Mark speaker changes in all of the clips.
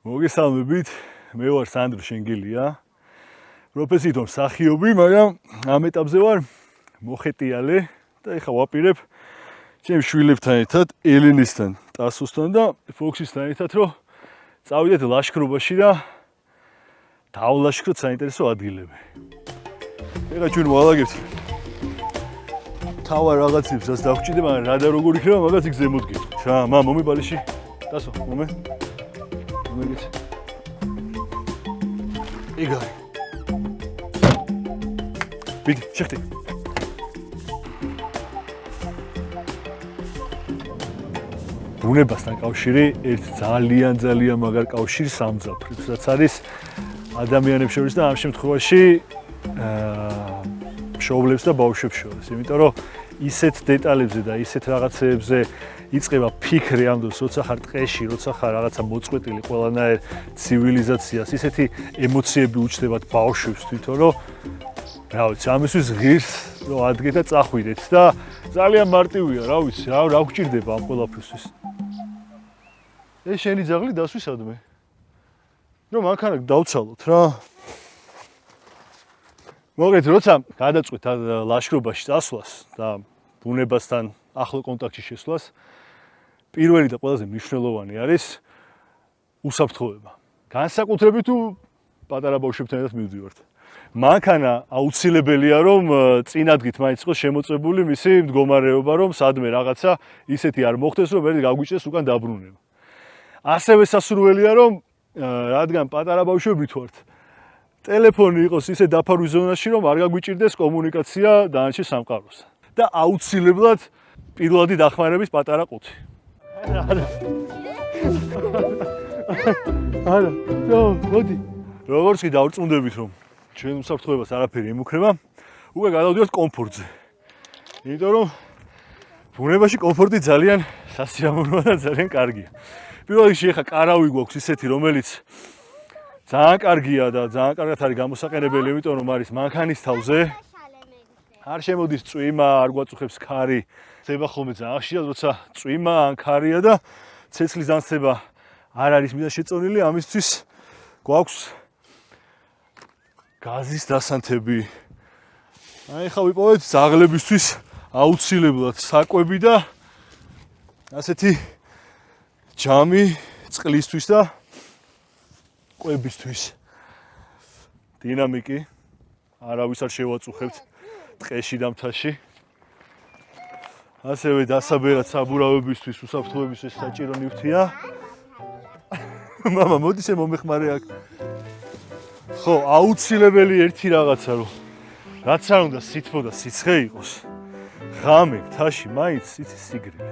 Speaker 1: მოგესალმებით, მე ვარ სანდრო შენგელია. პროფესიით ვარ მსახიობი, მაგრამ ამ ეტაპზე ვარ მოხეტიალე და ეხლა ვაპირებ ჩემს შვილებთან ერთად, ელენესთან, ტასოსთან და ფოქსისთან ერთად, რომ წავიდეთ ლაშქრობაში და დავლაშქროთ საინტერესო ადგილები. ეხლა ჩვენ ვალაგებთ თავარ რაღაცებს, რაც დავჭირდება, მაგრამ რა და როგორ იქნება, მაგას იქ ზემოდგეთ. რა, მომი ბალიში. ტასო, მომე. მომეგეთ. იგარი. ბიგი, შეხტი. ბუნებასთან კავშირი ერთ ძალიან მაგარ კავშირს ამძაფრებს, რაც არის ადამიანებს შორის და ამ შემთხვევაში მშობლებს და ბავშვებს შორის. იმიტომ რომ ისეთ დეტალებზე და ისეთ რაღაცეებზე იწყება ფიქრი ამ დროს, როცა ხარ ტყეში, როცა ხარ რაღაცა მოწყვეტილი ყველანაირ ცივილიზაციას, ისეთი ემოციები უჩნდებათ ბავშვებს თვითონ, რომ რა ვიცი, ამისთვის ღირს რომ ადგეთ და წახვიდეთ და ძალიან მარტივია, რა ვიცი, რა გვჭირდება ამ ყველაფრისთვის. ეს შენი ძაღლი დასვისადმე. რომ მანქანა დავცალოთ რა. მოგეთ, როცა გადაწყვით ლაშქრობაში წასვლას და ბუნებასთან ახლო კონტაქტში შესვლას, პირველი და ყველაზე მნიშვნელოვანი არის უსაფრთხოება. განსაკუთრებით თუ პატარა ბავშვებთან ერთად მივდივართ. მანქანა აუცილებელია, რომ წინადგით მაინც იყოს შემოწმებული მისი მდგომარეობა, რომ სადმე რაღაცა ისეთი არ მოხდეს, რომ ვერ გაგვიჭდეს უკან დაბრუნება. ასევე სასურველია, რომ რადგან პატარა ბავშვებით ვართ, ტელეფონი იყოს ისე დაფარვის ზონაში, რომ არ გაგვიჭირდეს კომუნიკაცია დანარჩენ სამყაროსთან. და აუცილებლად პირველადი დახმარების პატარა ყუთი. არა, მოდი. როგორც კი დავრწმუნდებით, რომ ჩვენ უსაფრთხოებას არაფერი ემუქრება, უკვე გადავდივართ კომფორტზე. იმიტომ რომ ბუნებაში კომფორტი ძალიან სასიამოვნოა და ძალიან კარგია. პირველ რიგში ეხა კარავი გვაქვს ისეთი, რომელიც ძალიან კარგია და ძალიან კარგად არის გამოსაყენებელი, იმიტომ რომ არის მანქანის თავზე. არ შემოდის წვიმა, არ გვაწუხებს ქარი. ხდება ხოლმე ძალიან ხშირად, როცა წვიმა ან ქარია და ცეცხლის დამცება არ არის მიზა შეწონილი, ამისთვის გვაქვს გაზის დასანთები. აი ხა ვიპოვეთ ძაღლებისთვის აუცილებლად საკვები და ასეთი ჯამი წყლისთვის და კვებისთვის. დინამიკი არავის არ შევაწუხებთ ტყეში და მთაში. ასევე დასაბერად საბურავებისთვის, უსაფრთხოებისთვის საჭირო ნივთია. მამა, მოდი შე მომეხმარე აქ. ხო, აუცილებელი ერთი რაღაცა, რომ რაც არ უნდა სითბო და სიცხე იყოს. ღამე მთაში მაინც იცი სიგრილე.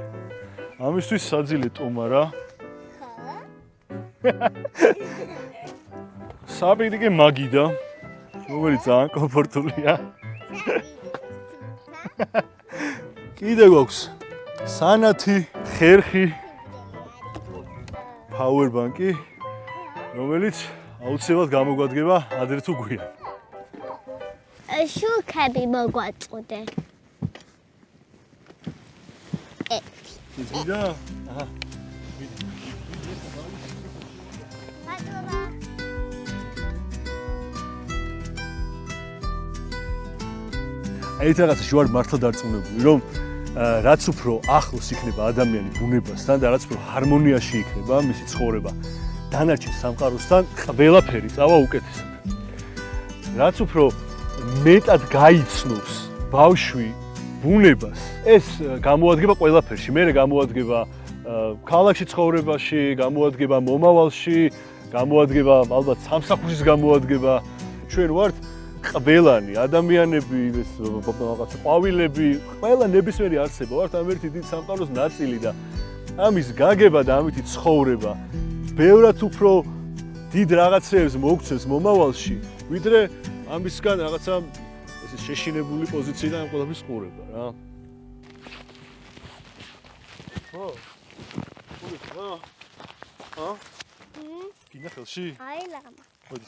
Speaker 1: ამისთვის საძილე ტომარა. საბირიკე მაგიდა, რომელიც ძალიან კომფორტულია. კიდე გვაქვს სანათი, ხერხი, პაუერბანკი, რომელიც აუცილებლად გამოგვადგება ადრე თუ გვიან.
Speaker 2: შუქები მოგვაწყვდე.
Speaker 1: იზიდა? აჰა. აი ეს რაღაცა შევარ მართლა დარწმუნებული, რომ რაც უფრო ახლოს იქნება ადამიანი ბუნებასთან და რაც უფრო ჰარმონიაში იქნება მისი ცხოვრება დანარჩენ სამყაროსთან, ყველაფერი წავა უკეთესად. რაც უფრო მეტად გაიცნობს ბავშვი ბუნებას, ეს გამოადგება ყველაფერში. მე გამოადგება ქალაქში ცხოვრებაში, გამოადგება მომავალში, გამოადგება ალბათ სამსახურის გამოადგება. ჩვენ ვართ ყველანი, ადამიანები, რაღაც ყვავილები, ყველა ნებისმიერი არსება ვართ ამ ერთი დიდ სამყაროს ნაწილი და ამის გაგება და ამითი ცხოვრება ბევრად უფრო დიდ რაღაცებს მოგცეს მომავალში, ვიდრე ამისგან რაღაცა ესე შეშინებული პოზიციიდან ამ ყველაფრის ყურება რა. გინდა ხელში?
Speaker 2: აი ლამა.
Speaker 1: მოდი.